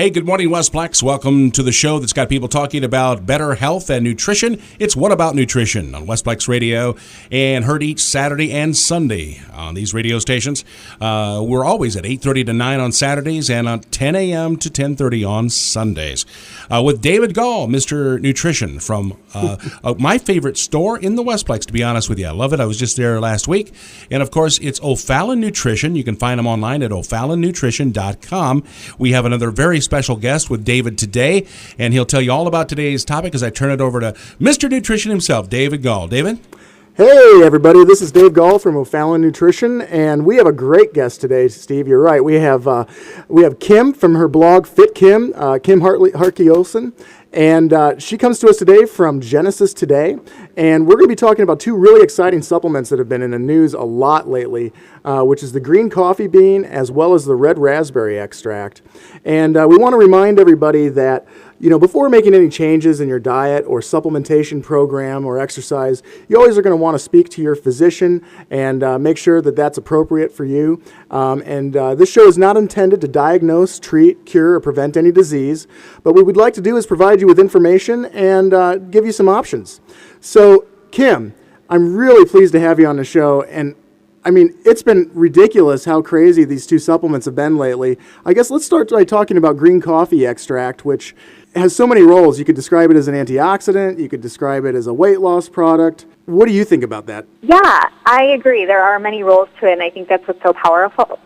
Hey, good morning, Westplex. Welcome to the show that's got people talking about better health and nutrition. It's What About Nutrition on Westplex Radio and heard each Saturday and Sunday on these radio stations. We're always at 8:30 to 9 on Saturdays and on 10 a.m. to 10:30 on Sundays. With David Gall, Mr. Nutrition, from my favorite store in the Westplex, to be honest with you. I love it. I was just there last week. And, of course, it's O'Fallon Nutrition. You can find them online at o'fallonnutrition.com. We have another very special guest with David today, and he'll tell you all about today's topic as I turn it over to Mr. Nutrition himself, David Gall. David? Hey, everybody. This is Dave Gall from O'Fallon Nutrition, and we have a great guest today, Steve. You're right. We have Kim from her blog, Fit Kim, Kim Harkey-Olsen, and she comes to us today from Genesis Today, and we're going to be talking about two really exciting supplements that have been in the news a lot lately, which is the green coffee bean as well as the red raspberry extract. And we want to remind everybody that, before making any changes in your diet or supplementation program or exercise, you always are going to want to speak to your physician and make sure that that's appropriate for you. This show is not intended to diagnose, treat, cure, or prevent any disease, but what we'd like to do is provide you with information and give you some options. So, Kim, I'm really pleased to have you on the show, and I mean, it's been ridiculous how crazy these two supplements have been lately. I guess let's start by talking about green coffee extract, which has so many roles. You could describe it as an antioxidant. You could describe it as a weight loss product. What do you think about that? Yeah, I agree. There are many roles to it, and I think that's what's so powerful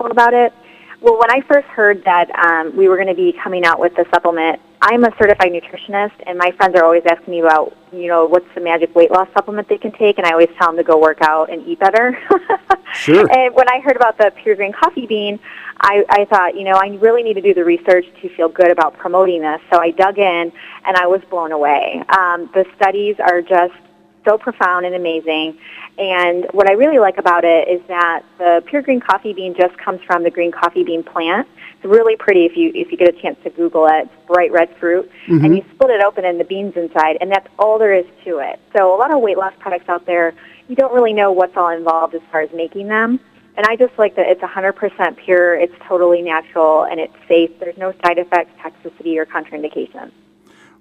about it. Well, when I first heard that we were going to be coming out with the supplement, I'm a certified nutritionist, and my friends are always asking me about, what's the magic weight loss supplement they can take, and I always tell them to go work out and eat better. Sure. And when I heard about the pure green coffee bean, I thought, I really need to do the research to feel good about promoting this. So I dug in, and I was blown away. The studies are just so profound and amazing. And what I really like about it is that the pure green coffee bean just comes from the green coffee bean plant. It's really pretty if you get a chance to Google it. It's bright red fruit. Mm-hmm. And you split it open and the beans inside, and that's all there is to it. So a lot of weight loss products out there, you don't really know what's all involved as far as making them. And I just like that it's 100% pure, it's totally natural, and it's safe. There's no side effects, toxicity, or contraindications.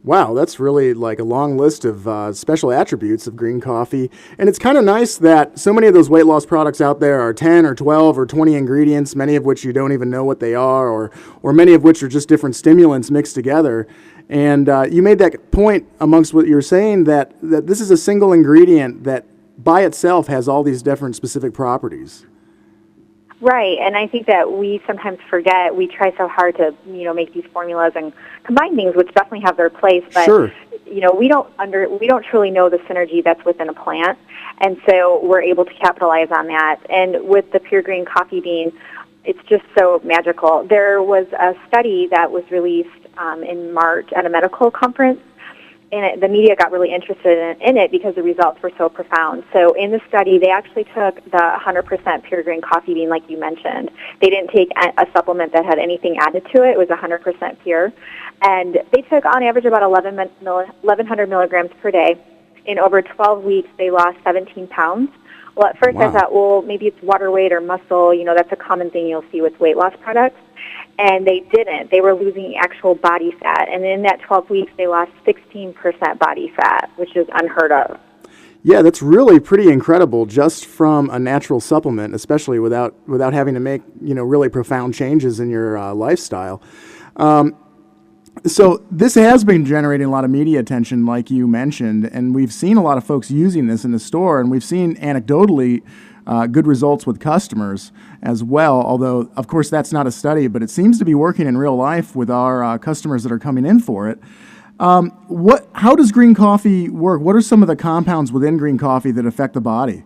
Wow, that's really like a long list of special attributes of green coffee. And it's kind of nice that so many of those weight loss products out there are 10 or 12 or 20 ingredients, many of which you don't even know what they are, or many of which are just different stimulants mixed together. And you made that point amongst what you're saying that this is a single ingredient that by itself has all these different specific properties. Right, and I think that we sometimes forget. We try so hard to, make these formulas and combine things, which definitely have their place. But sure. We don't truly know the synergy that's within a plant, and so we're able to capitalize on that. And with the pure green coffee bean, it's just so magical. There was a study that was released in March at a medical conference. And the media got really interested in it because the results were so profound. So in the study, they actually took the 100% pure green coffee bean, like you mentioned. They didn't take a supplement that had anything added to it. It was 100% pure. And they took, on average, about 1,100 milligrams per day. In over 12 weeks, they lost 17 pounds. Well, at first Wow. I thought, well, maybe it's water weight or muscle. That's a common thing you'll see with weight loss products. And they didn't. They were losing actual body fat. And in that 12 weeks, they lost 16% body fat, which is unheard of. Yeah, that's really pretty incredible just from a natural supplement, especially without having to make, really profound changes in your lifestyle. So this has been generating a lot of media attention, like you mentioned, and we've seen a lot of folks using this in the store, and we've seen anecdotally good results with customers as well, although, of course, that's not a study, but it seems to be working in real life with our customers that are coming in for it. How does green coffee work? What are some of the compounds within green coffee that affect the body?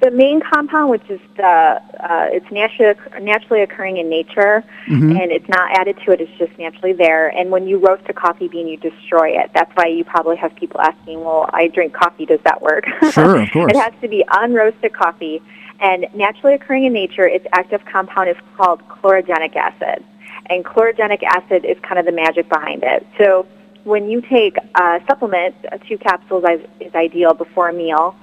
The main compound, which is it's naturally occurring in nature, Mm-hmm. and it's not added to it, it's just naturally there. And when you roast a coffee bean, you destroy it. That's why you probably have people asking, well, I drink coffee, does that work? Sure, of course. It has to be unroasted coffee. And naturally occurring in nature, its active compound is called chlorogenic acid. And chlorogenic acid is kind of the magic behind it. So when you take a supplement, 2 capsules is ideal before a meal.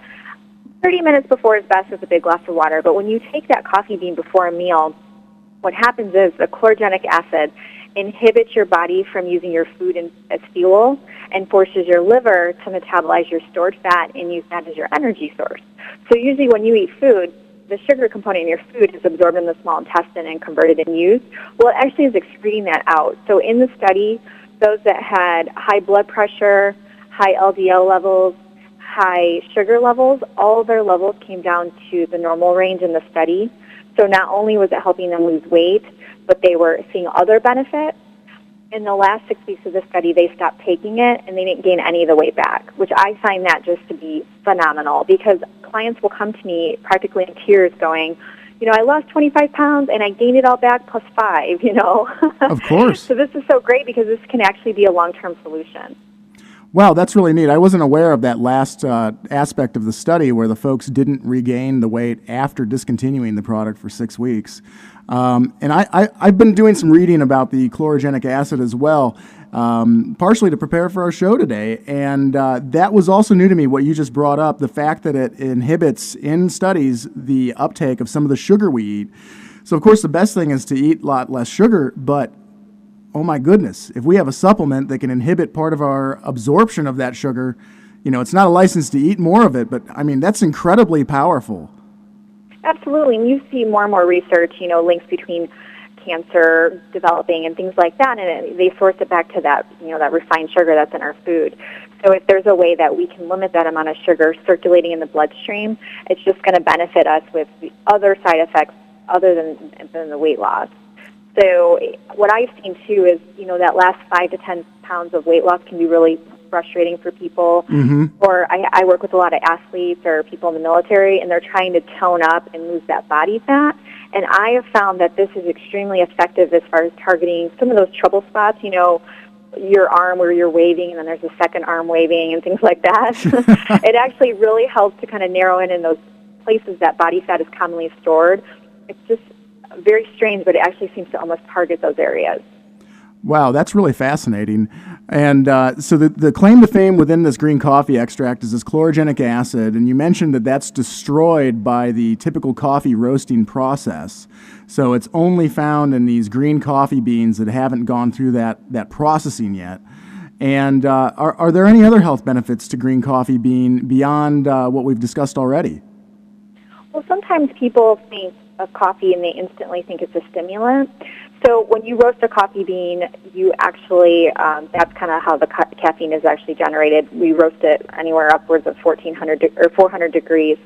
30 minutes before is best with a big glass of water. But when you take that coffee bean before a meal, what happens is the chlorogenic acid inhibits your body from using your food as fuel and forces your liver to metabolize your stored fat and use that as your energy source. So usually when you eat food, the sugar component in your food is absorbed in the small intestine and converted and used. Well, it actually is excreting that out. So in the study, those that had high blood pressure, high LDL levels, high sugar levels, all of their levels came down to the normal range in the study. So not only was it helping them lose weight, but they were seeing other benefits. In the last 6 weeks of the study, they stopped taking it, and they didn't gain any of the weight back, which I find that just to be phenomenal, because clients will come to me practically in tears going, I lost 25 pounds, and I gained it all back plus 5, Of course. So this is so great because this can actually be a long-term solution. Wow, that's really neat. I wasn't aware of that last aspect of the study where the folks didn't regain the weight after discontinuing the product for 6 weeks. And I've been doing some reading about the chlorogenic acid as well, partially to prepare for our show today. And that was also new to me, what you just brought up, the fact that it inhibits, in studies, the uptake of some of the sugar we eat. So, of course, the best thing is to eat a lot less sugar, but oh my goodness, if we have a supplement that can inhibit part of our absorption of that sugar, it's not a license to eat more of it, but I mean, that's incredibly powerful. Absolutely, and you see more and more research, links between cancer developing and things like that, and they source it back to that, that refined sugar that's in our food. So if there's a way that we can limit that amount of sugar circulating in the bloodstream, it's just going to benefit us with the other side effects other than the weight loss. So what I've seen, too, is, that last 5 to 10 pounds of weight loss can be really frustrating for people. Mm-hmm. Or I work with a lot of athletes or people in the military, and they're trying to tone up and lose that body fat. And I have found that this is extremely effective as far as targeting some of those trouble spots, your arm where you're waving and then there's a second arm waving and things like that. It actually really helps to kind of narrow in those places that body fat is commonly stored. It's just very strange, but it actually seems to almost target those areas. Wow, that's really fascinating. And so the claim to fame within this green coffee extract is this chlorogenic acid, and you mentioned that that's destroyed by the typical coffee roasting process. So it's only found in these green coffee beans that haven't gone through that processing yet. And are there any other health benefits to green coffee bean beyond what we've discussed already? Well, sometimes people think of coffee and they instantly think it's a stimulant. So when you roast a coffee bean, you actually, that's kind of how the caffeine is actually generated. We roast it anywhere upwards of 400 degrees.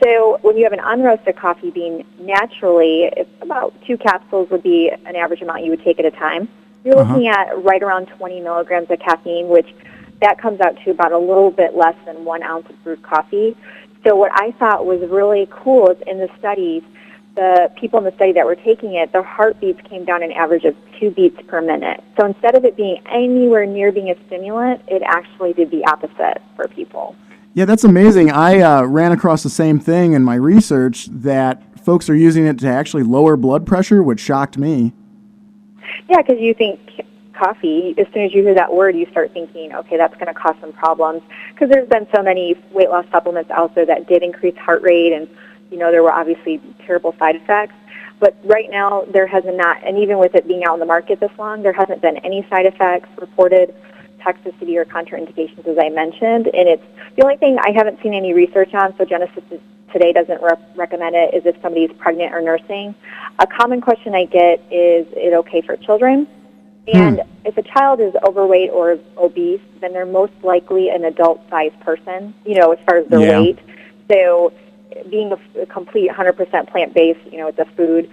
So when you have an unroasted coffee bean, naturally, it's about 2 capsules would be an average amount you would take at a time. You're looking at right around 20 milligrams of caffeine, which that comes out to about a little bit less than 1 ounce of brewed coffee. So what I thought was really cool is in the studies, the people in the study that were taking it, their heartbeats came down an average of 2 beats per minute. So instead of it being anywhere near being a stimulant, it actually did the opposite for people. Yeah, that's amazing. I ran across the same thing in my research, that folks are using it to actually lower blood pressure, which shocked me. Yeah, because you think coffee, as soon as you hear that word, you start thinking, okay, that's going to cause some problems. Because there's been so many weight loss supplements out there that did increase heart rate, and there were obviously terrible side effects. But right now, there hasn't not, and even with it being out in the market this long, there hasn't been any side effects reported, toxicity or contraindications, as I mentioned. And it's the only thing I haven't seen any research on, so Genesis today doesn't recommend it, is if somebody's pregnant or nursing. A common question I get is it okay for children? And if a child is overweight or obese, then they're most likely an adult-sized person, as far as their weight. So being a complete 100% plant-based, it's a food,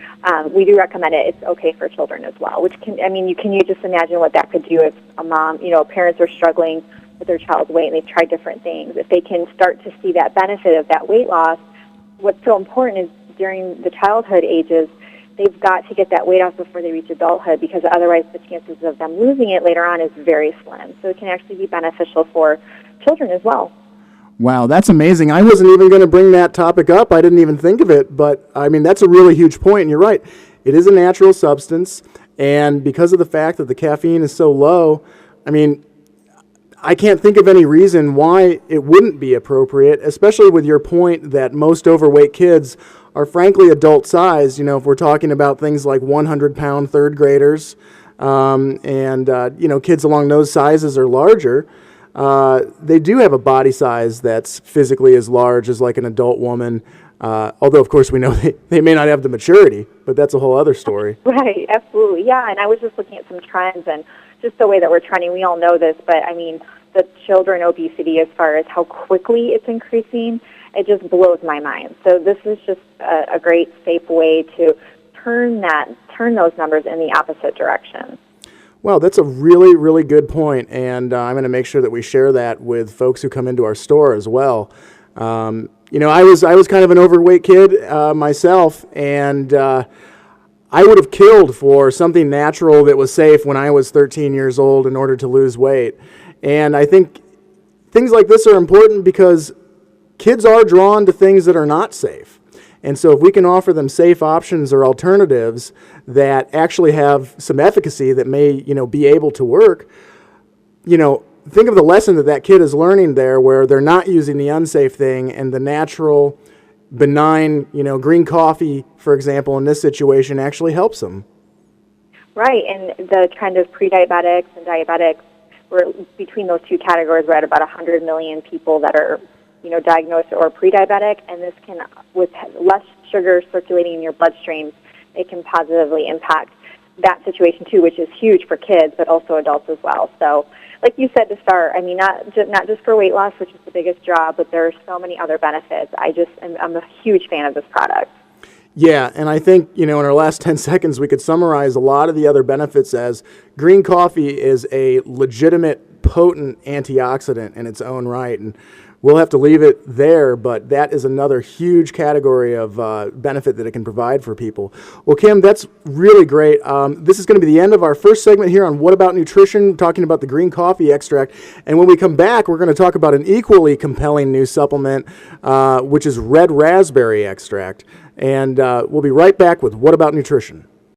we do recommend it. It's okay for children as well, which can you just imagine what that could do if a mom, parents are struggling with their child's weight and they've tried different things. If they can start to see that benefit of that weight loss, what's so important is during the childhood ages, they've got to get that weight off before they reach adulthood, because otherwise the chances of them losing it later on is very slim. So it can actually be beneficial for children as well. Wow, that's amazing. I wasn't even going to bring that topic up. I didn't even think of it. But, that's a really huge point. And you're right. It is a natural substance. And because of the fact that the caffeine is so low, I can't think of any reason why it wouldn't be appropriate, especially with your point that most overweight kids are frankly adult size. If we're talking about things like 100-pound third graders, Kids along those sizes or larger, they do have a body size that's physically as large as like an adult woman. Although, of course, we know they may not have the maturity, but that's a whole other story. Right, absolutely. Yeah, and I was just looking at some trends and just the way that we're trending. We all know this, but I mean, the children obesity as far as how quickly it's increasing, it just blows my mind. So this is just a great, safe way to turn those numbers in the opposite direction. Well, that's a really, really good point, and I'm going to make sure that we share that with folks who come into our store as well. I was kind of an overweight kid myself, and I would have killed for something natural that was safe when I was 13 years old in order to lose weight. And I think things like this are important because kids are drawn to things that are not safe. And so if we can offer them safe options or alternatives that actually have some efficacy that may, be able to work, think of the lesson that kid is learning there, where they're not using the unsafe thing and the natural, benign, green coffee, for example, in this situation actually helps them. Right, and the trend of pre-diabetics and diabetics, we're between those two categories, we're at about 100 million people that are, diagnosed or pre-diabetic, and this can, with less sugar circulating in your bloodstream, it can positively impact that situation too, which is huge for kids, but also adults as well. So, like you said to start, I mean, not just for weight loss, which is the biggest draw, but there are so many other benefits. I'm a huge fan of this product. Yeah, and I think, in our last 10 seconds, we could summarize a lot of the other benefits as green coffee is a legitimate, potent antioxidant in its own right, and we'll have to leave it there, but that is another huge category of benefit that it can provide for people. Well, Kim, that's really great. This is going to be the end of our first segment here on What About Nutrition, talking about the green coffee extract. And when we come back, we're going to talk about an equally compelling new supplement, which is red raspberry extract. And we'll be right back with What About Nutrition.